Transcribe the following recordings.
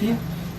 3,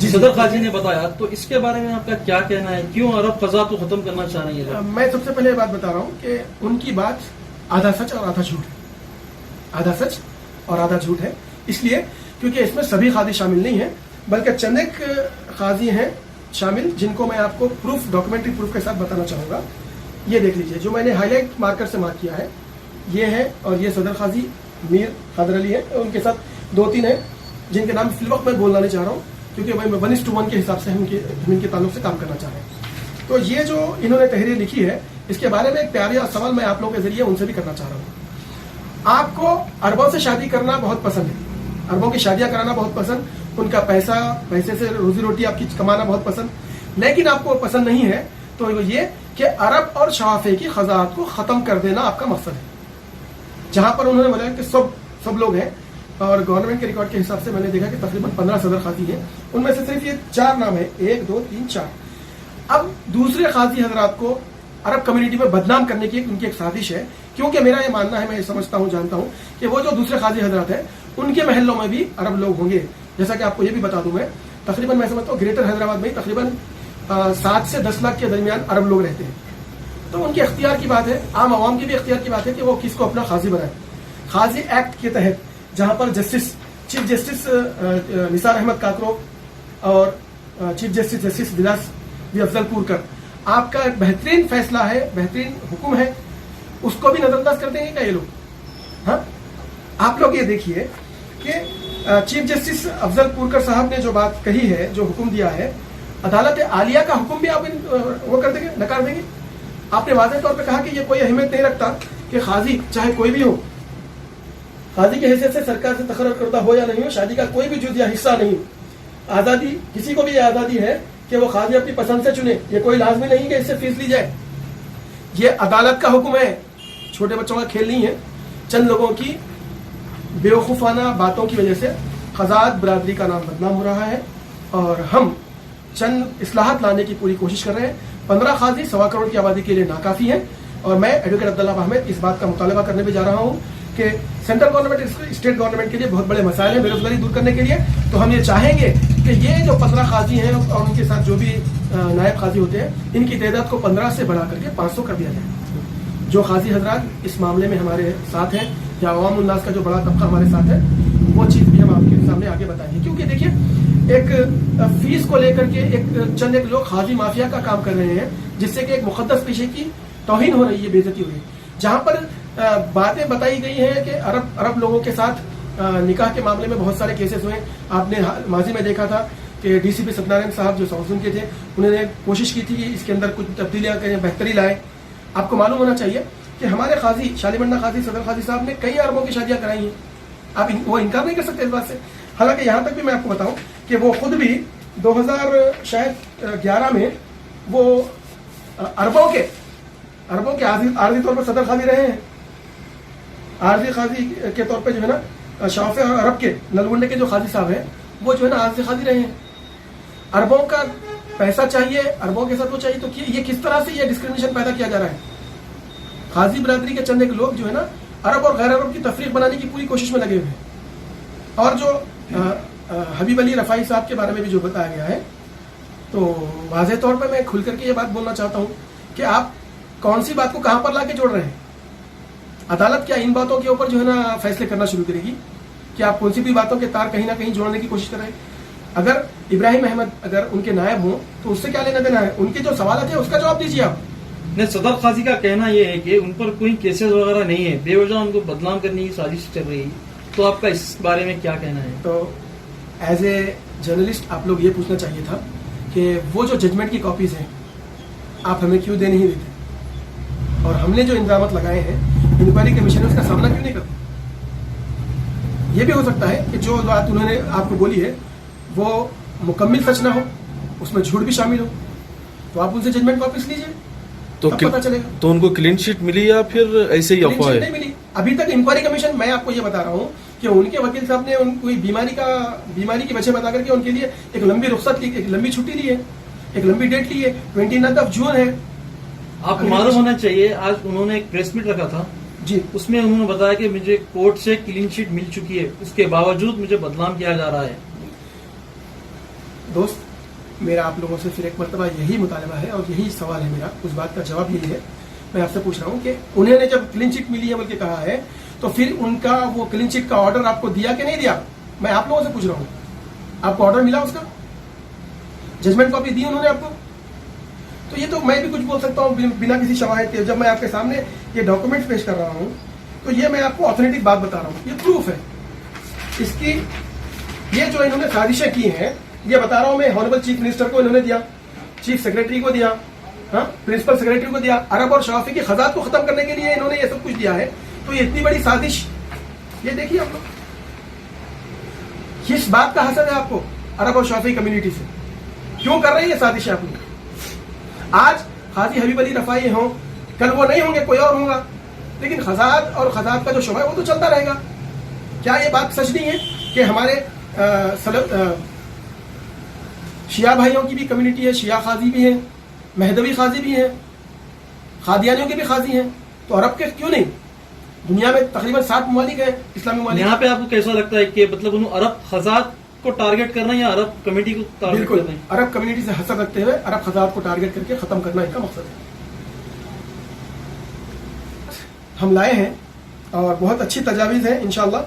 صدر قاضی نے بتایا، تو اس کے بارے میں آپ کا کیا کہنا ہے؟ کیوں عرب قضا کو ختم کرنا چاہ رہے ہیں؟ میں سب سے پہلے یہ بات بتا رہا ہوں کہ ان کی بات آدھا سچ اور آدھا جھوٹ ہے، آدھا سچ اور آدھا جھوٹ ہے، اس لیے کیونکہ اس میں سبھی قاضی شامل نہیں ہیں، بلکہ چند ایک قاضی ہیں شامل جن کو میں آپ کو پروف، ڈاکومنٹری پروف کے ساتھ بتانا چاہوں گا. یہ دیکھ لیجئے جو میں نے ہائی لائٹ مارکر سے مارک کیا ہے، یہ ہے، اور یہ صدر قاضی میر قادر علی ہے، اور ان کے ساتھ 2-3 ہیں جن کے نام فی الوقت میں بولنا نہیں چاہ رہا ہوں کیونکہ میں 1:1 کے حساب سے ہم ان کے تعلق سے کام کرنا چاہ رہے ہیں. تو یہ جو انہوں نے تحریر لکھی ہے، اس کے بارے میں ایک پیارا سوال میں آپ لوگوں کے ذریعے ان سے بھی کرنا چاہ رہا ہوں. آپ کو عربوں سے شادی کرنا بہت پسند ہے، عربوں کی شادیاں کرانا بہت پسند، ان کا پیسے سے روزی روٹی آپ کی کمانا بہت پسند، لیکن آپ کو پسند نہیں ہے تو یہ کہ عرب اور شوافے کی قضاءت کو ختم کر دینا آپ کا مقصد ہے. جہاں پر انہوں نے بولا کہ سب لوگ ہیں، اور گورنمنٹ کے ریکارڈ کے حساب سے میں نے دیکھا کہ تقریباً 15 صدر قاضی ہیں، ان میں سے صرف یہ 4 نام ہے، 1 2 3 4. اب دوسرے قاضی حضرات کو عرب کمیونٹی میں بدنام کرنے کی ان کی ایک سازش ہے، کیونکہ میرا یہ ماننا ہے، میں یہ سمجھتا ہوں، جانتا ہوں کہ وہ جو دوسرے قاضی حضرات ہیں ان کے محلوں میں بھی عرب لوگ ہوں گے. جیسا کہ آپ کو یہ بھی بتا دوں، میں تقریباً میں سمجھتا ہوں گریٹر حیدرآباد میں تقریباً 7 سے 10 لاکھ کے درمیان عرب لوگ رہتے ہیں. تو ان کے اختیار کی بات ہے، عام عوام کی بھی اختیار کی بات ہے کہ وہ کس کو اپنا قاضی بنائے. قاضی ایکٹ کے تحت جہاں پر چیف جسٹس نثار احمد کاکرو اور چیف جسٹس ولاس بی افضل پورکر، آپ کا ایک بہترین فیصلہ ہے، بہترین حکم ہے، اس کو بھی نظر انداز کر دیں گے کیا یہ لوگ؟ ہاں، آپ لوگ یہ دیکھیے کہ چیف جسٹس افضل پورکر صاحب نے جو بات کہی ہے، جو حکم دیا ہے، عدالت عالیہ کا حکم بھی آپ وہ کر دیں گے، نکار دیں گے. آپ نے واضح طور پہ کہا کہ یہ کوئی اہمیت نہیں رکھتا کہ قاضی چاہے کوئی بھی ہو، قاضی کی حیثیت سے سرکار سے تقرر کردہ ہو یا نہیں ہو، شادی کا کوئی بھی جز یا حصہ نہیں ہو. آزادی، کسی کو بھی یہ آزادی ہے کہ وہ قاضی اپنی پسند سے چنے، یہ کوئی لازمی نہیں کہ اس سے فیس لی جائے. یہ عدالت کا حکم ہے، چھوٹے بچوں کا کھیل نہیں ہے. چند لوگوں کی بیوقوفانہ باتوں کی وجہ سے قضات برادری کا نام بدنام ہو رہا ہے، اور ہم چند اصلاحات لانے کی پوری کوشش کر رہے ہیں. 15 قاضی 1.25 کروڑ کی آبادی کے لیے ناکافی ہیں، اور میں ایڈوکیٹ عبداللہ احمد اس بات کا مطالبہ کرنے بھی جا رہا ہوں کہ سینٹرل گورنمنٹ، اسٹیٹ گورنمنٹ کے لیے بہت بڑے مسائل ہیں بے روزگاری دور کرنے کے لیے. تو ہم یہ چاہیں گے کہ یہ جو 15 قاضی ہیں اور ان کے ساتھ جو بھی نائب قاضی ہوتے ہیں، ان کی تعداد کو 15 سے بڑھا کر کے 500 کر دیا جائے. جو قاضی حضرات اس معاملے میں ہمارے ساتھ ہیں، یا عوام الناس کا جو بڑا طبقہ ہمارے ساتھ ہے، وہ چیز بھی ہم آپ کے سامنے آگے بتائیں گے. کیونکہ دیکھیے، ایک فیس کو لے کر کے چند ایک لوگ قاضی مافیا کا کام کر رہے ہیں، جس سے کہ ایک مقدس پیشے کی توہین ہو رہی ہے، بے عزتی ہو رہی ہے. جہاں پر باتیں بتائی گئی ہیں کہ عرب لوگوں کے ساتھ نکاح کے معاملے میں بہت سارے کیسز ہوئے. آپ نے ماضی میں دیکھا تھا کہ ڈی سی پی ستنارائن صاحب جو ساؤتھ زون کے تھے، انہوں نے کوشش کی تھی کہ اس کے اندر کچھ تبدیلیاں کریں، بہتری لائیں. آپ کو معلوم ہونا چاہیے کہ ہمارے قاضی، شالیمنڈا قاضی صدر قاضی صاحب نے کئی عربوں کی شادیاں کرائی ہیں. آپ وہ انکار نہیں کر سکتے اس بات سے. حالانکہ یہاں تک بھی میں آپ کو بتاؤں کہ وہ خود بھی 2011 میں وہ عربوں کے عارضی طور پر صدر قاضی رہے ہیں. عارضی قاضی کے طور پہ جو ہے نا، شوافے اور عرب کے نلگنڈے کے جو قاضی صاحب ہیں، وہ جو ہے نا عارضی قاضی رہے ہیں. عربوں کا پیسہ چاہیے، عربوں کے ساتھ وہ چاہیے، تو یہ کس طرح سے یہ ڈسکریمنیشن پیدا کیا جا رہا ہے؟ قاضی برادری کے چند ایک لوگ جو ہے نا، عرب اور غیر عرب کی تفریق بنانے کی پوری کوشش میں لگے ہوئے ہیں. اور جو حبیب علی رفائی صاحب کے بارے میں بھی جو بتایا گیا ہے، تو واضح طور پہ میں کھل کر کے یہ بات بولنا چاہتا ہوں کہ آپ کون سی بات کو کہاں پر لا کے جوڑ رہے ہیں. عدالت کیا ان باتوں کے اوپر جو ہے نا فیصلے کرنا شروع کرے گی کہ آپ کون سی بھی باتوں کے تار کہیں نہ کہیں جوڑنے کی کوشش کر رہے ہیں؟ اگر ابراہیم احمد اگر ان کے نائب ہوں تو اس سے کیا لینا دینا ہے؟ ان کے جو سوالات ہیں اس کا جواب دیجیے آپ. نہیں، صدر قاضی کا کہنا یہ ہے کہ ان پر کوئی کیسز وغیرہ نہیں ہے، بے وجہ ان کو بدنام کرنے کی سازش چل رہی ہے. تو آپ کا اس بارے میں کیا کہنا ہے؟ تو ایز اے جرنلسٹ آپ لوگ یہ پوچھنا چاہیے تھا کہ وہ جو ججمنٹ کی کاپیز ہیں آپ ہمیں کیوں دے نہیں دیتے، اور ہم نے جو الزامات لگائے ہیں انکوائری کمیشن اس کا سامنا کیوں نہیں کرتے. یہ بھی ہو سکتا ہے کہ جو بات انہوں نے آپ کو بولی ہے وہ مکمل سچ نہ ہو، اس میں جھوٹ بھی شامل ہو، تو آپ ان سے ججمنٹ کاپیز لیجیے، تب پتہ چلے گا. تو ان کو کلین شیٹ ملی یا پھر ایسے ہی افواہ ہے؟ نہیں ملی ابھی تک. انکوائری کمیشن، میں آپ کو یہ بتا رہا ہوں کہ ان کے وکیل صاحب نے ان کوئی بیماری کی وجہ بتا کر کے ان کے لیے ایک لمبی رخصت لی، ایک لمبی چھٹی لی ہے، ایک لمبی ڈیٹ لی ہے. 29 جون ہے. آپ کو معلوم ہونا چاہیے آج انہوں نے ایک پریس میٹ رکھا تھا جی، اس میں انہوں نے بتایا کہ مجھے کورٹ سے کلین شیٹ مل چکی ہے، اس کے باوجود مجھے بدنام کیا جا رہا ہے. دوست میرا آپ لوگوں سے پھر ایک مرتبہ یہی مطالبہ ہے اور یہی سوال ہے میرا, اس بات کا جواب یہی ہے. میں آپ سے پوچھ رہا ہوں کہ انہوں نے جب کلین چٹ ملی ہے بلکہ کہا ہے, تو پھر ان کا وہ کلین چٹ کا آرڈر آپ کو دیا کہ نہیں دیا؟ میں آپ لوگوں سے پوچھ رہا ہوں, آپ کو آرڈر ملا اس کا؟ ججمنٹ کاپی دی انہوں نے آپ کو؟ تو یہ تو میں بھی کچھ بول سکتا ہوں بنا کسی شواہد کے. جب میں آپ کے سامنے یہ ڈاکومنٹس پیش کر رہا ہوں تو یہ میں آپ کو آتھینٹک بات بتا رہا ہوں, یہ پروف ہے اس کی. یہ جو انہوں نے سازشیں کی ہیں یہ بتا رہا ہوں میں. ہانریبل چیف منسٹر کو انہوں نے دیا, چیف سیکرٹری کو دیا, ہاں پرنسپل سیکرٹری کو دیا. عرب اور شافی کی خزات کو ختم کرنے کے لیے انہوں نے یہ سب کچھ دیا ہے. تو یہ اتنی بڑی سازش, یہ دیکھیے آپ لوگ, کس بات کا حسد ہے آپ کو عرب اور شافی کمیونٹی سے؟ کیوں کر رہے ہیں یہ سازشیں آپ لوگ؟ آج قاضی حبیب علی رفاعی ہوں, کل وہ نہیں ہوں گے, کوئی اور ہوگا, لیکن خزات اور خزات کا جو شعبہ ہے وہ تو چلتا رہے گا. کیا یہ بات سچ نہیں ہے کہ ہمارے شیعہ بھائیوں کی بھی کمیونٹی ہے, شیعہ قاضی بھی ہیں, مہدوی قاضی بھی ہیں, قادیانیوں کے بھی قاضی ہیں, تو عرب کے کیوں نہیں؟ دنیا میں تقریباً 7 ممالک ہیں اسلامی ممالک. یہاں پہ آپ کو کیسا لگتا ہے کہ مطلب انہوں عرب خزات کو ٹارگٹ کرنا یا عرب کمیونٹی کو ٹارگٹ بالکل کرنا ہے؟ عرب کمیونٹی سے حسد رکھتے ہوئے عرب خزات کو ٹارگٹ کر کے ختم کرنا ان کا مقصد ہے. ہم لائے ہیں اور بہت اچھی تجاویز ہیں, انشاءاللہ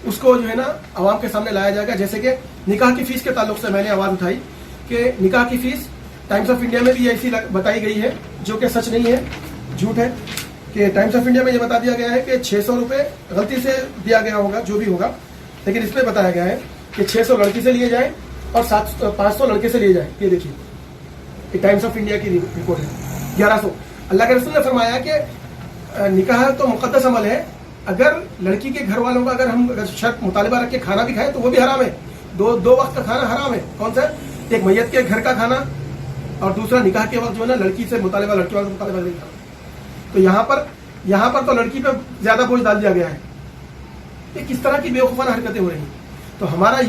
اس کو جو ہے نا عوام کے سامنے لایا جائے گا. جیسے کہ نکاح کی فیس کے تعلق سے میں نے آواز اٹھائی کہ نکاح کی فیس ٹائمز آف انڈیا میں بھی ایسی بتائی گئی ہے جو کہ سچ نہیں ہے, جھوٹ ہے. کہ ٹائمز آف انڈیا میں یہ بتا دیا گیا ہے کہ 600 روپے غلطی سے دیا گیا ہوگا, جو بھی ہوگا, لیکن اس میں بتایا گیا ہے کہ 600 لڑکی سے لیے جائیں اور 500 لڑکے سے لیے جائیں. یہ دیکھیے یہ ٹائمز آف انڈیا کی رپورٹ ہے. 1100. اللہ کے رسول نے فرمایا کہ نکاح تو مقدس عمل ہے, اگر لڑکی کے گھر والوں کا اگر شرط مطالبہ رکھ کے کھانا بھی کھائے تو وہ بھی حرام ہے. دو وقت کا کھانا حرام ہے. کون سا؟ ایک میت کے گھر کا کھانا اور دوسرا نکاح کے وقت جو ہے نا لڑکی سے مطالبہ, لڑکی والوں سے مطالبہ نہیں کھانا. تو یہاں پر تو لڑکی پہ زیادہ بوجھ ڈال دیا گیا ہے. یہ کس طرح کی بیوقوفانہ حرکتیں ہو رہی ہیں. تو ہمارا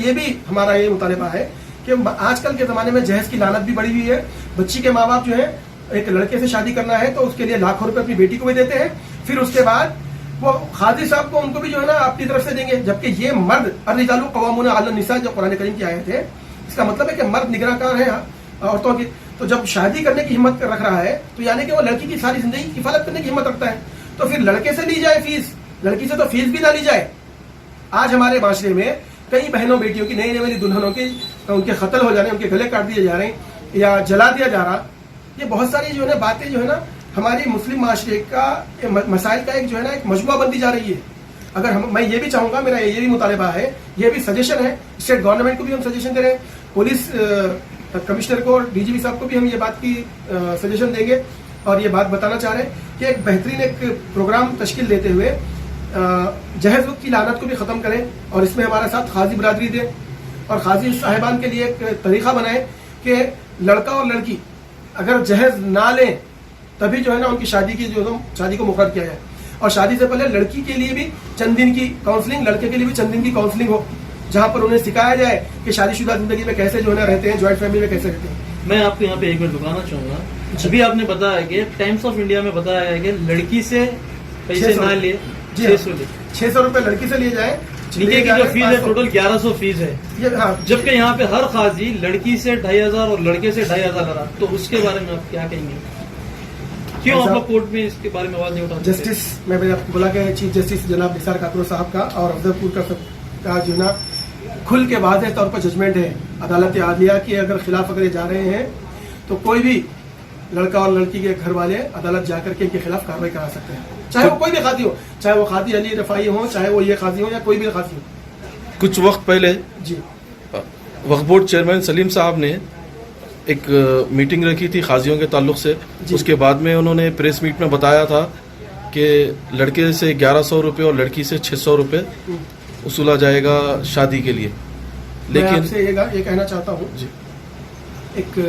یہ مطالبہ ہے کہ آج کل کے زمانے میں جہیز کی لعنت بھی بڑھی ہوئی ہے. بچی کے ماں باپ جو ہے ایک لڑکے سے شادی کرنا ہے تو اس کے لیے لاکھوں روپے اپنی بیٹی کو بھی دیتے ہیں, پھر اس کے بعد وہ قاضی صاحب کو ان کو بھی جو ہے نا اپنی طرف سے دیں گے. جبکہ یہ مرد الرجال قوامون علی النساء جو قرآن کریم کی آیت ہے, اس کا مطلب ہے کہ مرد نگراں کار ہے عورتوں کی. تو جب شادی کرنے کی ہمت رکھ رہا ہے تو یعنی کہ وہ لڑکی کی ساری زندگی کی حفاظت کرنے کی ہمت رکھتا ہے. تو پھر لڑکے سے لی جائے فیس, لڑکی سے تو فیس بھی نہ لی جائے. آج ہمارے معاشرے میں کئی بہنوں بیٹیوں کی, نئی نئی دلہنوں کی, ان کے قتل ہو جانے, ان کے گلے کاٹ دیے جا رہے ہیں یا جلا دیا جا رہا. یہ بہت ساری جو ہے نا باتیں جو ہے نا ہماری مسلم معاشرے کا مسائل کا ایک جو ہے نا ایک مجموعہ بنتی جا رہی ہے. اگر میں یہ بھی چاہوں گا, میرا یہ بھی مطالبہ ہے, یہ بھی سجیشن ہے, اسٹیٹ گورنمنٹ کو بھی ہم سجیشن دے رہے ہیں, پولیس کمشنر کو, ڈی جی پی صاحب کو بھی ہم یہ بات کی سجیشن دیں گے اور یہ بات بتانا چاہ رہے ہیں کہ ایک بہترین ایک پروگرام تشکیل دیتے ہوئے جہیز کی لعنت کو بھی ختم کریں اور اس میں ہمارا ساتھ قاضی برادری دیں اور قاضی صاحبان کے لیے ایک طریقہ بنائیں کہ لڑکا اور لڑکی اگر جہیز نہ لیں تبھی جو ہے نا ان کی شادی کو مقرر کیا جائے. اور شادی سے پہلے لڑکی کے لیے بھی چند دن کی کاؤنسلنگ, لڑکے کے لیے بھی چند دن کی کاؤنسلنگ ہو, جہاں پر انہیں سکھایا جائے کہ شادی شدہ زندگی میں کیسے جو ہے نا رہتے ہیں, جوائنٹ فیملی میں کیسے رہتے ہیں. میں آپ کو یہاں پہ ایک منٹ رکانا چاہوں گا. ابھی آپ نے بتایا کہ ٹائمز آف انڈیا میں بتایا ہے کہ لڑکی سے پیسے نہ لیے, 600 روپے لڑکی سے لیے جائیں. نکاح کی جو فیس ہے ٹوٹل 1100 فیس ہے, جبکہ یہاں پہ ہر قاضی لڑکی سے 2500 اور لڑکے سے 2500 لگا. تو اس کے بارے میں آپ کیا کہیں گے؟ کیوں آپ لوگ کورٹ میں اس کے بارے میں آواز نہیں اٹھاتے؟ جسٹس میں نے آپ کو بولا کہ چیف جسٹس جناب نثار کاکرو صاحب کا اور افضل پور کا جو ہے نا کھل کے واضح طور پر ججمنٹ ہے عدالت عادلیہ کی. اگر خلاف اگر یہ جا رہے ہیں تو کوئی بھی لڑکا اور لڑکی کے گھر والے عدالت جا کر کے ان کے خلاف کارروائی کرا سکتے ہیں, چاہے وہ کوئی بھی قاضی ہو, چاہے وہ قاضی علی رفاعی ہو, چاہے وہ یہ قاضی ہو یا کوئی بھی قاضی ہو. کچھ وقت پہلے جی وقف بورڈ چیئرمین سلیم صاحب نے ایک میٹنگ رکھی تھی قاضیوں کے تعلق سے. اس کے بعد میں انہوں نے پریس میٹ میں بتایا تھا کہ لڑکے سے 1100 روپے اور لڑکی سے 600 روپے وصولا جائے گا شادی کے لیے. لیکن میں آپ سے یہ کہنا چاہتا ہوں, جی ایک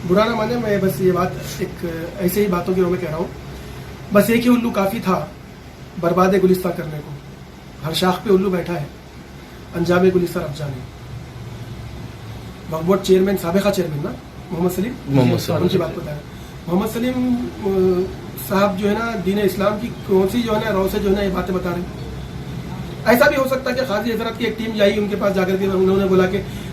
برا نہ مانے, میں بس یہ بات ایک ایسے ہی باتوں کے روح میں کہہ رہا ہوں. بس ایک ہی الو کافی تھا برباد گلستہ کرنے کو. ہر شاخ پہ الو بیٹھا ہے, انجام گلستہ رب جانے. وقف بورڈ چیئرمین, سابقہ چیئرمین نا محمد سلیم کی بات بتایا. محمد سلیم صاحب جو ہے نا دین اسلام کی کون سی جو ہے نا رو سے جو ہے نا یہ باتیں بتا رہے ہیں. ایسا بھی ہو سکتا ہے کہ قاضی حضرت کی ایک ٹیم جائی ان کے پاس جا کر کے انہوں نے بولا کہ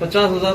50,000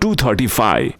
235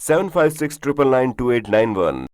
7569928891